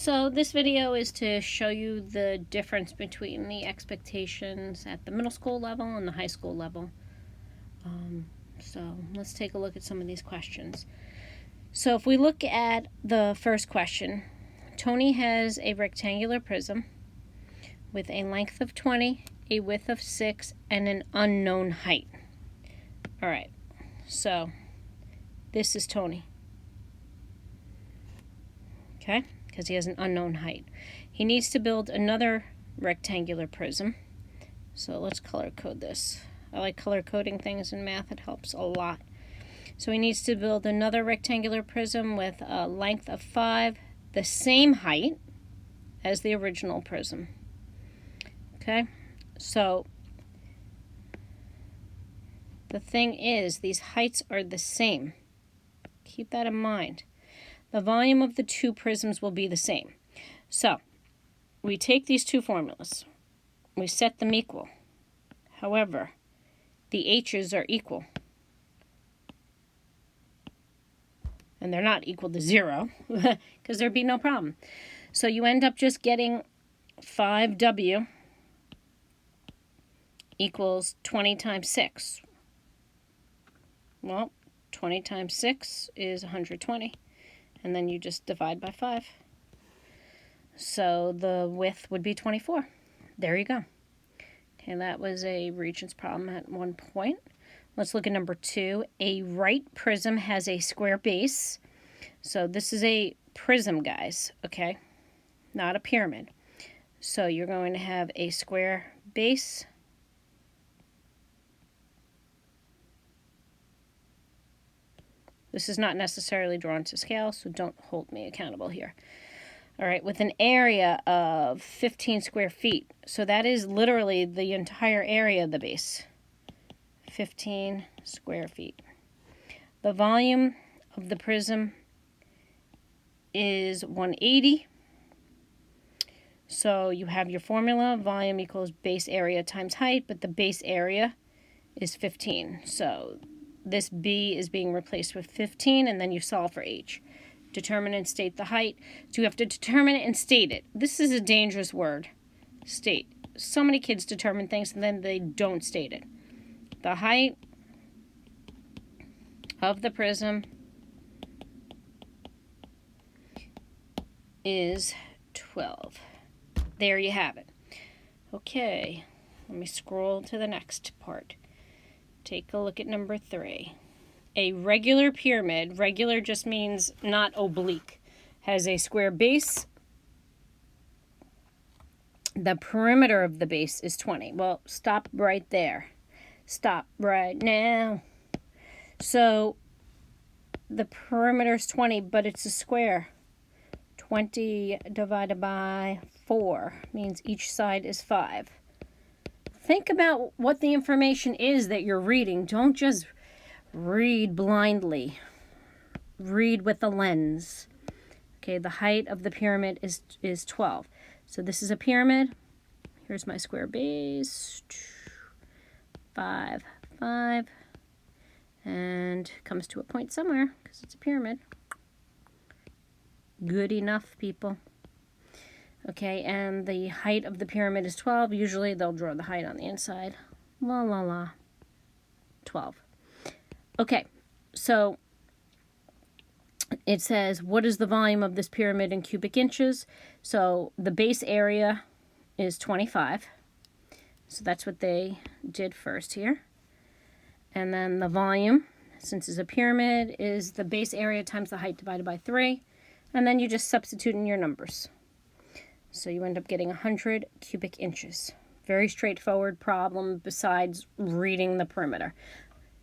So this video is to show you the difference between the expectations at the middle school level and the high school level. So let's take a look at some of these questions. So if we look at the first question, Tony has a rectangular prism with a length of 20, a width of 6, and an unknown height. All right, so this is Tony. Okay, because he has an unknown height. He needs to build another rectangular prism. So let's color code this. I like color coding things in math. It helps a lot. So he needs to build another rectangular prism with a length of 5, the same height as the original prism. Okay, so the thing is, these heights are the same. Keep that in mind. The volume of the two prisms will be the same. So we take these two formulas. We set them equal. However, the h's are equal. And they're not equal to 0 because there'd be no problem. So you end up just getting 5w equals 20 times 6. Well, 20 times 6 is 120. And then you just divide by 5. So the width would be 24. There you go. Okay, that was a Regents problem at one point. Let's look at number 2. A right prism has a square base. So this is a prism, guys, okay? Not a pyramid. So you're going to have a square base. This is not necessarily drawn to scale, so don't hold me accountable here. All right, with an area of 15 square feet. So that is literally the entire area of the base. 15 square feet. The volume of the prism is 180. So you have your formula, volume equals base area times height, but the base area is 15. So this B is being replaced with 15, and then you solve for H. Determine and state the height. So you have to determine it and state it. This is a dangerous word, state. So many kids determine things and then they don't state it. The height of the prism is 12. There you have it. Okay, let me scroll to the next part. Take a look at number 3. A regular pyramid, regular just means not oblique, has a square base. The perimeter of the base is 20. Well, stop right there. Stop right now. So the perimeter is 20, but it's a square. 20 divided by 4 means each side is 5. Think about what the information is that you're reading. Don't just read blindly. Read with a lens. Okay, the height of the pyramid is 12. So this is a pyramid. Here's my square base. 5, 5. And comes to a point somewhere because it's a pyramid. Good enough, people. Okay, and the height of the pyramid is 12. Usually they'll draw the height on the inside. La la la. 12. Okay, so it says, what is the volume of this pyramid in cubic inches? So the base area is 25. So that's what they did first here. And then the volume, since it's a pyramid, is the base area times the height divided by 3. And then you just substitute in your numbers. So you end up getting 100 cubic inches. Very straightforward problem besides reading the perimeter.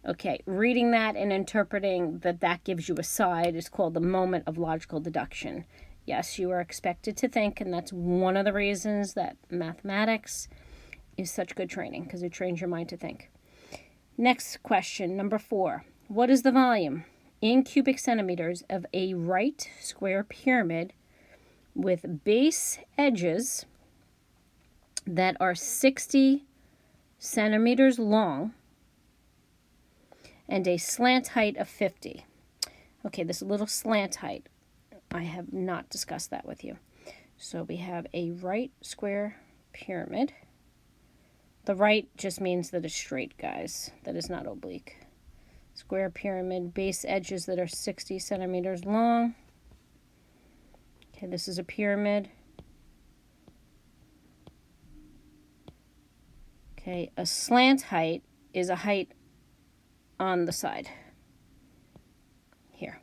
Okay, reading that and interpreting that gives you a side is called the moment of logical deduction. Yes, you are expected to think, and that's one of the reasons that mathematics is such good training, because it trains your mind to think. Next question, number 4. What is the volume in cubic centimeters of a right square pyramid with base edges that are 60 centimeters long and a slant height of 50? Okay, this little slant height. I have not discussed that with you. So we have a right square pyramid. The right just means that it's straight, guys. That is not oblique. Square pyramid, base edges that are 60 centimeters long. Okay, this is a pyramid. Okay, a slant height is a height on the side here.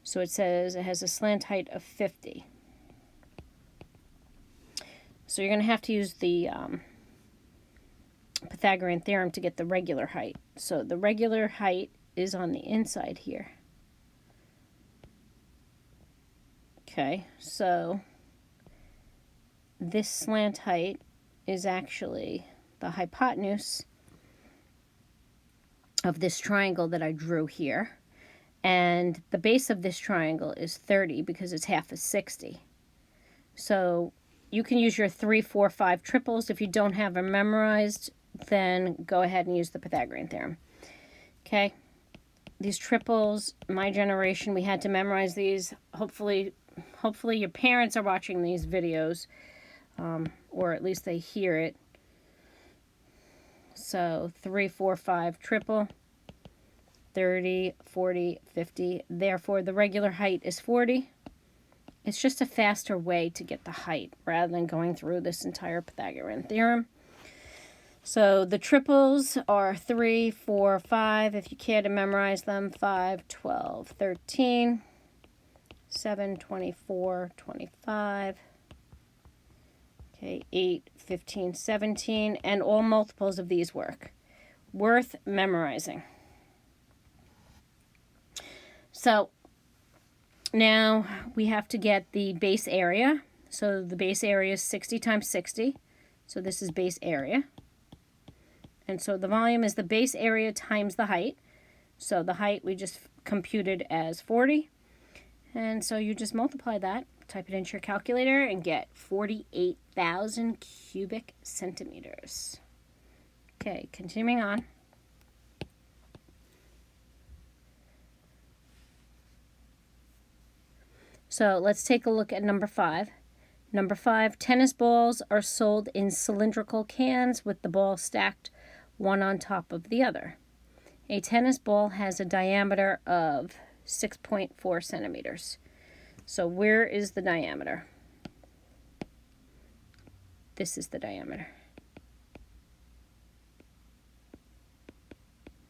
So it says it has a slant height of 50. So you're going to have to use the Pythagorean theorem to get the regular height. So the regular height is on the inside here. Okay, so this slant height is actually the hypotenuse of this triangle that I drew here. And the base of this triangle is 30 because it's half of 60. So you can use your 3, 4, 5 triples. If you don't have them memorized, then go ahead and use the Pythagorean theorem. Okay, these triples, my generation, we had to memorize these. Hopefully your parents are watching these videos, or at least they hear it. So 3, 4, 5 triple, 30, 40, 50. Therefore, the regular height is 40. It's just a faster way to get the height rather than going through this entire Pythagorean theorem. So the triples are 3, 4, 5, if you care to memorize them. 5, 12, 13, 7, 24, 25. Okay, 8, 15, 17, and all multiples of these work. Worth memorizing. So now we have to get the base area. So the base area is 60 times 60. So this is base area. And so the volume is the base area times the height. So the height we just computed as 40. And so you just multiply that, type it into your calculator, and get 48,000 cubic centimeters. Okay, continuing on. So let's take a look at number 5. Number 5, tennis balls are sold in cylindrical cans with the ball stacked one on top of the other. A tennis ball has a diameter of 6.4 centimeters. So where is the diameter? This is the diameter.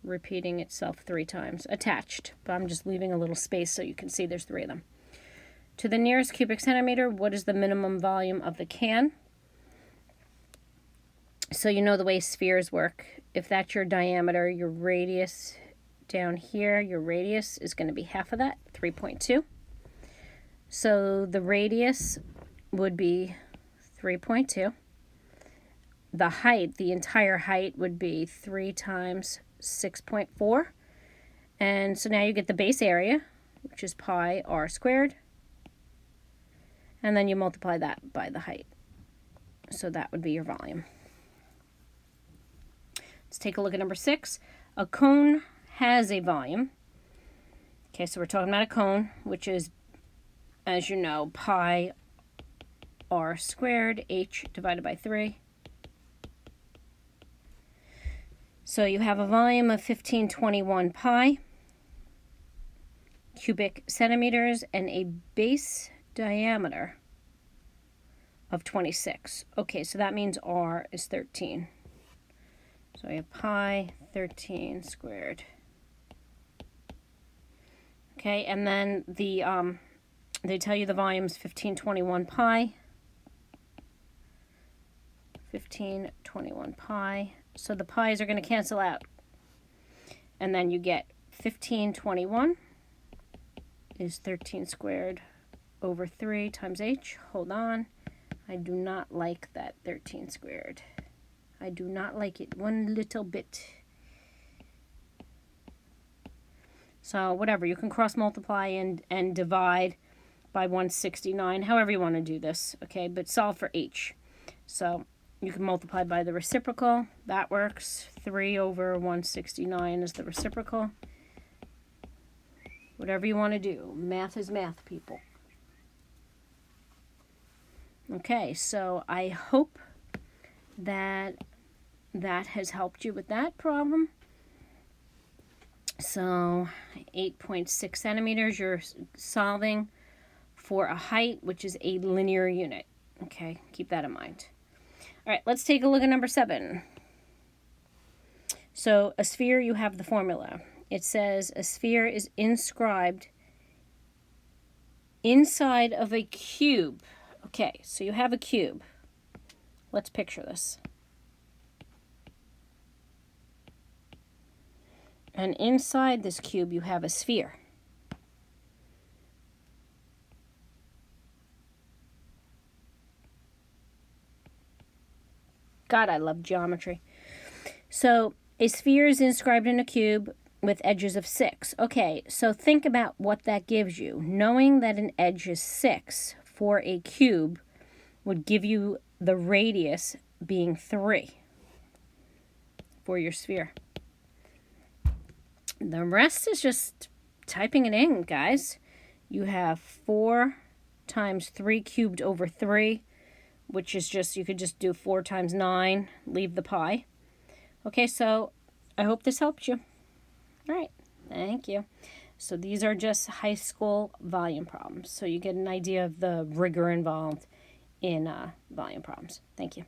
Repeating itself 3 times. Attached, but I'm just leaving a little space so you can see there's 3 of them. To the nearest cubic centimeter, what is the minimum volume of the can? So you know the way spheres work. If that's your diameter, your radius down here, your radius is going to be half of that, 3.2. So the radius would be 3.2. The height, the entire height, would be 3 times 6.4. And so now you get the base area, which is pi r squared. And then you multiply that by the height. So that would be your volume. Let's take a look at number 6. A cone has a volume. Okay, so we're talking about a cone, which is, as you know, pi r squared, h divided by 3. So you have a volume of 1521 pi cubic centimeters and a base diameter of 26. Okay, so that means r is 13. So we have pi 13 squared. Okay, and then the they tell you the volume is 1521 pi. 1521 pi. So the pi's are going to cancel out. And then you get 1521 is 13 squared over 3 times h. Hold on. I do not like that 13 squared. I do not like it one little bit. So whatever, you can cross multiply and divide by 169, however you want to do this, okay? But solve for h. So you can multiply by the reciprocal. That works. 3 over 169 is the reciprocal. Whatever you want to do. Math is math, people. Okay, so I hope that has helped you with that problem. So 8.6 centimeters, you're solving for a height, which is a linear unit. Okay, keep that in mind. All right, let's take a look at number 7. So a sphere, you have the formula. It says a sphere is inscribed inside of a cube. Okay, so you have a cube. Let's picture this. And inside this cube, you have a sphere. God, I love geometry. So a sphere is inscribed in a cube with edges of 6. Okay, so think about what that gives you. Knowing that an edge is 6 for a cube would give you the radius being 3 for your sphere. The rest is just typing it in, guys. You have 4 times 3 cubed over 3, which is just, you could just do 4 times 9, leave the pi. Okay, so I hope this helped you. All right, thank you. So these are just high school volume problems. So you get an idea of the rigor involved in volume problems. Thank you.